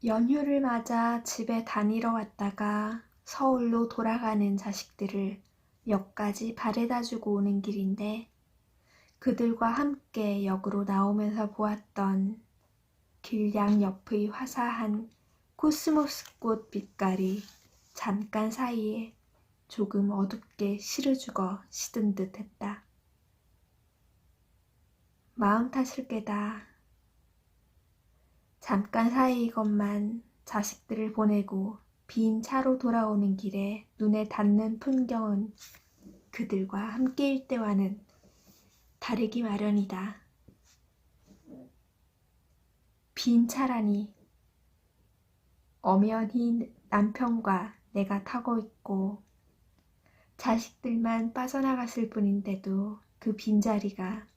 연휴를 맞아 집에 다니러 왔다가 서울로 돌아가는 자식들을 몇 가지 바래다주고 오는 길인데 그들과 함께 역으로 나오면서 보았던 길양 옆의 화사한 코스모스꽃 빛깔이 잠깐 사이에 조금 어둡게 시르죽어 시든 듯 했다. 마음 탓일 게다. 잠깐 사이이건만 자식들을 보내고 빈 차로 돌아오는 길에 눈에 닿는 풍경은 그들과 함께일 때와는 다르기 마련이다. 빈 차라니 엄연히 남편과 내가 타고 있고 자식들만 빠져나갔을 뿐인데도 그 빈자리가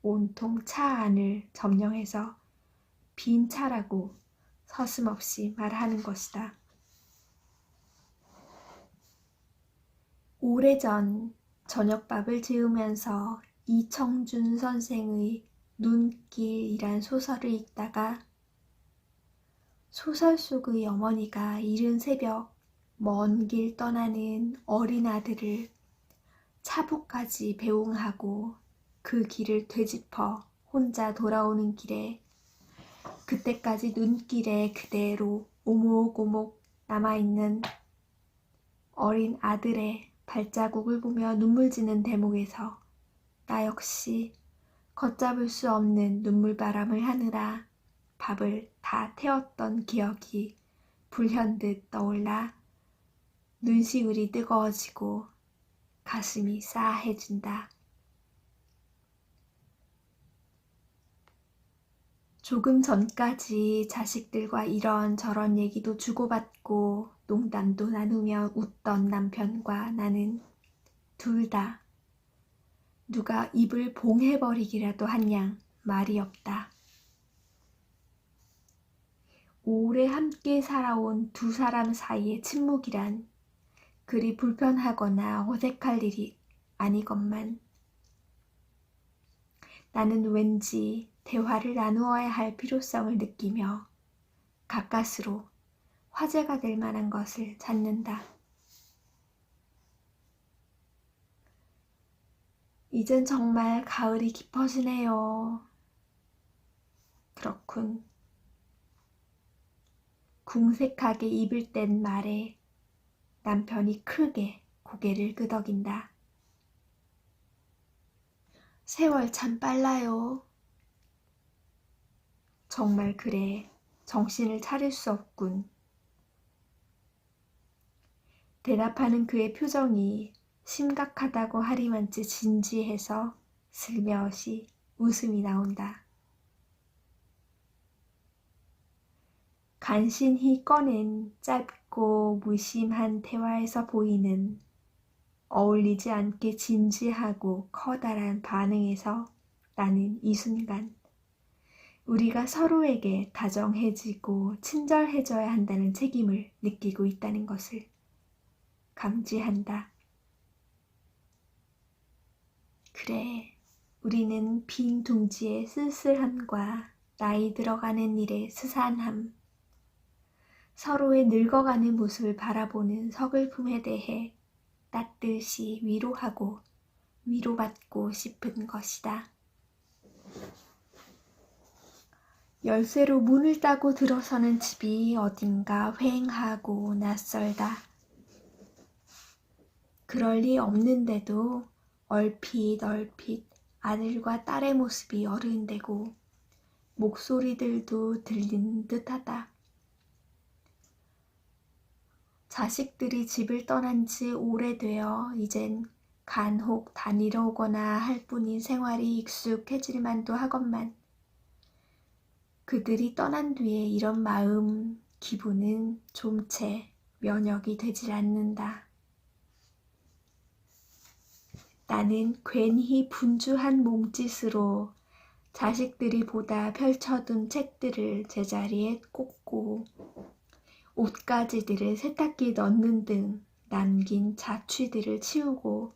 온통 차 안을 점령해서 빈 차라고 서슴없이 말하는 것이다. 오래전 저녁밥을 지으면서 이청준 선생의 눈길이란 소설을 읽다가 소설 속의 어머니가 이른 새벽 먼 길 떠나는 어린 아들을 차부까지 배웅하고 그 길을 되짚어 혼자 돌아오는 길에 그때까지 눈길에 그대로 오목오목 남아있는 어린 아들의 발자국을 보며 눈물 지는 대목에서 나 역시 걷잡을 수 없는 눈물바람을 하느라 밥을 다 태웠던 기억이 불현듯 떠올라 눈시울이 뜨거워지고 가슴이 싸해진다. 조금 전까지 자식들과 이런저런 얘기도 주고받고 농담도 나누며 웃던 남편과 나는 둘 다 누가 입을 봉해버리기라도 한 양 말이 없다. 오래 함께 살아온 두 사람 사이의 침묵이란 그리 불편하거나 어색할 일이 아니건만 나는 왠지 대화를 나누어야 할 필요성을 느끼며 가까스로 화제가 될 만한 것을 찾는다. 이젠 정말 가을이 깊어지네요. 그렇군. 궁색하게 입을 뗀 말에 남편이 크게 고개를 끄덕인다. 세월 참 빨라요. 정말 그래. 정신을 차릴 수 없군. 대답하는 그의 표정이 심각하다고 하리만치 진지해서 슬며시 웃음이 나온다. 간신히 꺼낸 짧고 무심한 대화에서 보이는 어울리지 않게 진지하고 커다란 반응에서 나는 이 순간 우리가 서로에게 다정해지고 친절해져야 한다는 책임을 느끼고 있다는 것을 감지한다. 그래, 우리는 빈 둥지의 쓸쓸함과 나이 들어가는 일의 스산함, 서로의 늙어가는 모습을 바라보는 서글픔에 대해 따뜻이 위로하고 위로받고 싶은 것이다. 열쇠로 문을 따고 들어서는 집이 어딘가 휑하고 낯설다. 그럴 리 없는데도 얼핏 아들과 딸의 모습이 어른되고 목소리들도 들리는 듯하다. 자식들이 집을 떠난 지 오래되어 이젠 간혹 다니러 오거나 할 뿐인 생활이 익숙해질 만도 하건만 그들이 떠난 뒤에 이런 마음, 기분은 좀채 면역이 되질 않는다. 나는 괜히 분주한 몸짓으로 자식들이 보다 펼쳐둔 책들을 제자리에 꽂고 옷가지들을 세탁기에 넣는 등 남긴 자취들을 치우고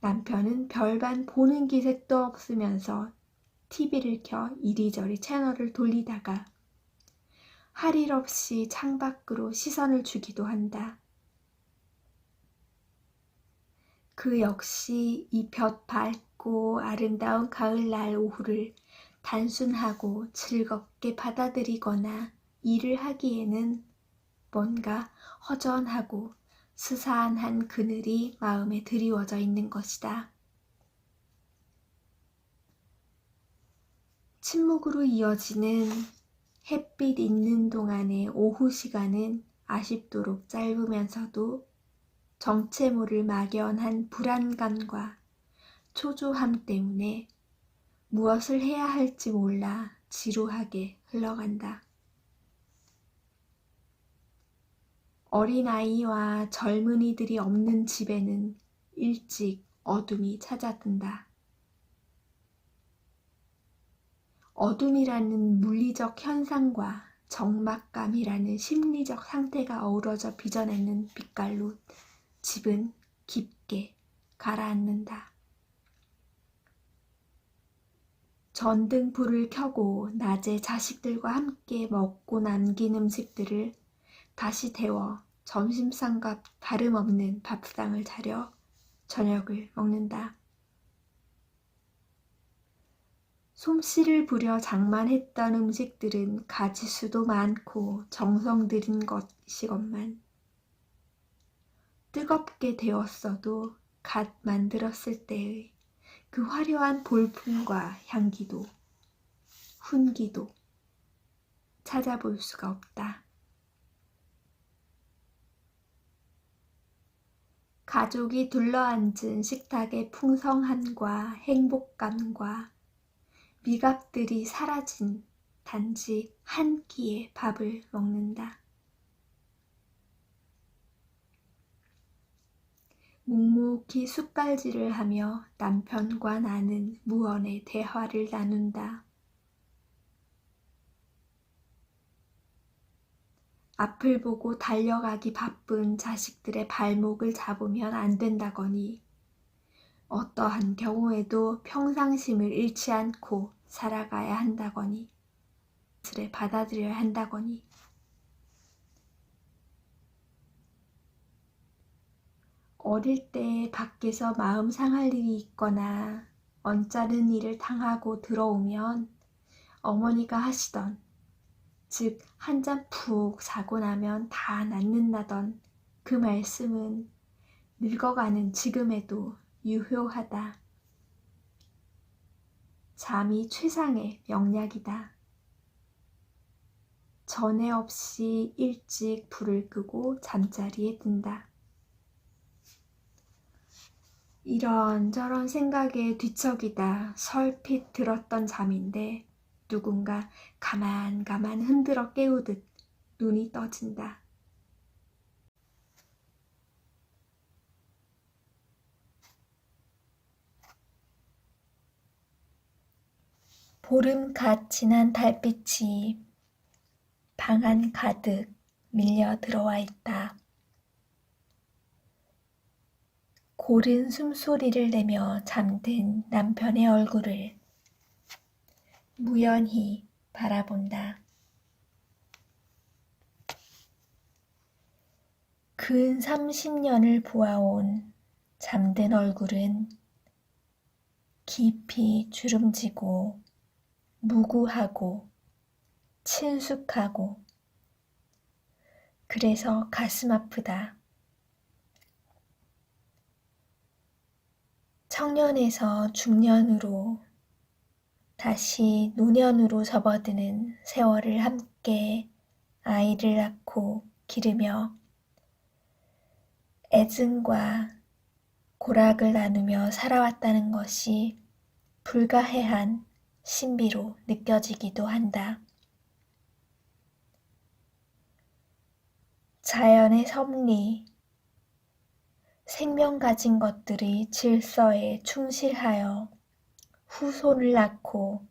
남편은 별반 보는 기색도 없으면서 TV를 켜 이리저리 채널을 돌리다가 할 일 없이 창밖으로 시선을 주기도 한다. 그 역시 이 볕 밝고 아름다운 가을날 오후를 단순하고 즐겁게 받아들이거나 일을 하기에는 뭔가 허전하고 스산한 그늘이 마음에 드리워져 있는 것이다. 침묵으로 이어지는 햇빛 있는 동안의 오후 시간은 아쉽도록 짧으면서도 정체 모를 막연한 불안감과 초조함 때문에 무엇을 해야 할지 몰라 지루하게 흘러간다. 어린아이와 젊은이들이 없는 집에는 일찍 어둠이 찾아든다. 어둠이라는 물리적 현상과 적막감이라는 심리적 상태가 어우러져 빚어내는 빛깔로 집은 깊게 가라앉는다. 전등 불을 켜고 낮에 자식들과 함께 먹고 남긴 음식들을 다시 데워 점심상과 다름없는 밥상을 차려 저녁을 먹는다. 솜씨를 부려 장만했던 음식들은 가지수도 많고 정성 들인 것이건만 뜨겁게 데웠어도 갓 만들었을 때의 그 화려한 볼품과 향기도 훈기도 찾아볼 수가 없다. 가족이 둘러앉은 식탁의 풍성함과 행복감과 미각들이 사라진 단지 한 끼의 밥을 먹는다. 묵묵히 숟갈질을 하며 남편과 나는 무언의 대화를 나눈다. 앞을 보고 달려가기 바쁜 자식들의 발목을 잡으면 안 된다거니 어떠한 경우에도 평상심을 잃지 않고 살아가야 한다거니 것을 받아들여야 한다거니 어릴 때 밖에서 마음 상할 일이 있거나 언짢은 일을 당하고 들어오면 어머니가 하시던 즉 한 잔 푹 자고 나면 다 낫는다던 그 말씀은 늙어가는 지금에도 유효하다. 잠이 최상의 명약이다. 전에 없이 일찍 불을 끄고 잠자리에 든다. 이런저런 생각에 뒤척이다 설핏 들었던 잠인데 누군가 가만 흔들어 깨우듯 눈이 떠진다. 보름 갓 지난 달빛이 방 안 가득 밀려 들어와 있다. 고른 숨소리를 내며 잠든 남편의 얼굴을 무연히 바라본다. 근 30년을 보아온 잠든 얼굴은 깊이 주름지고 무구하고 친숙하고 그래서 가슴 아프다. 청년에서 중년으로 다시 노년으로 접어드는 세월을 함께 아이를 낳고 기르며 애증과 고락을 나누며 살아왔다는 것이 불가해한 신비로 느껴지기도 한다. 자연의 섭리, 생명 가진 것들이 질서에 충실하여 후손을 낳고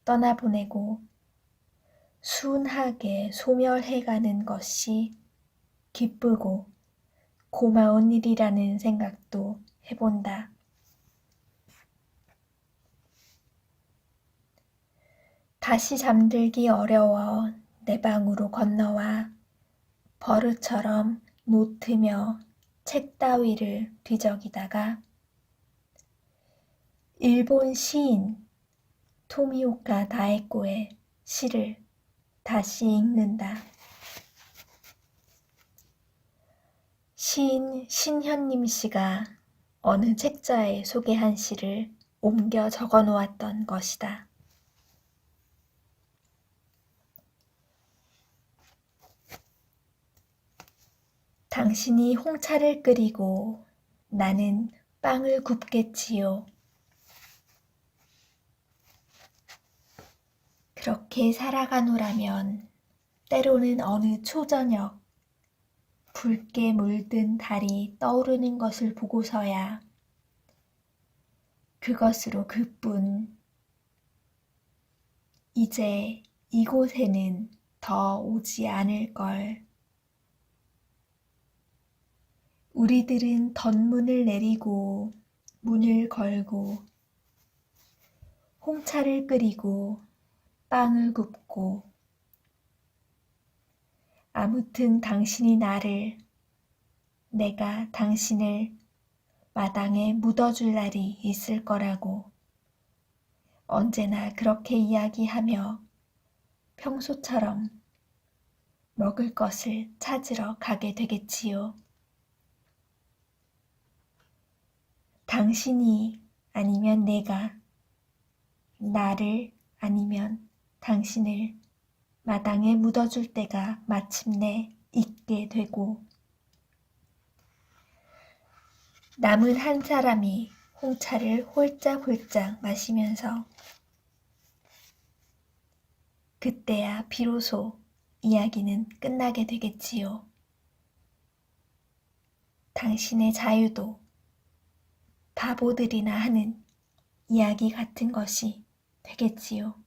떠나보내고 순하게 소멸해가는 것이 기쁘고 고마운 일이라는 생각도 해본다. 다시 잠들기 어려워 내 방으로 건너와 버릇처럼 놓트며 책 따위를 뒤적이다가 일본 시인 토미오카 다에코의 시를 다시 읽는다. 시인 신현님 씨가 어느 책자에 소개한 시를 옮겨 적어 놓았던 것이다. 당신이 홍차를 끓이고 나는 빵을 굽겠지요. 그렇게 살아가노라면 때로는 어느 초저녁 붉게 물든 달이 떠오르는 것을 보고서야 그것으로 그뿐 이제 이곳에는 더 오지 않을 걸. 우리들은 덧문을 내리고 문을 걸고 홍차를 끓이고 빵을 굽고 아무튼 당신이 나를 내가 당신을 마당에 묻어줄 날이 있을 거라고 언제나 그렇게 이야기하며 평소처럼 먹을 것을 찾으러 가게 되겠지요. 당신이 아니면 내가, 나를 아니면 당신을 마당에 묻어줄 때가 마침내 있게 되고 남은 한 사람이 홍차를 홀짝홀짝 마시면서 그때야 비로소 이야기는 끝나게 되겠지요. 당신의 자유도 바보들이나 하는 이야기 같은 것이 되겠지요.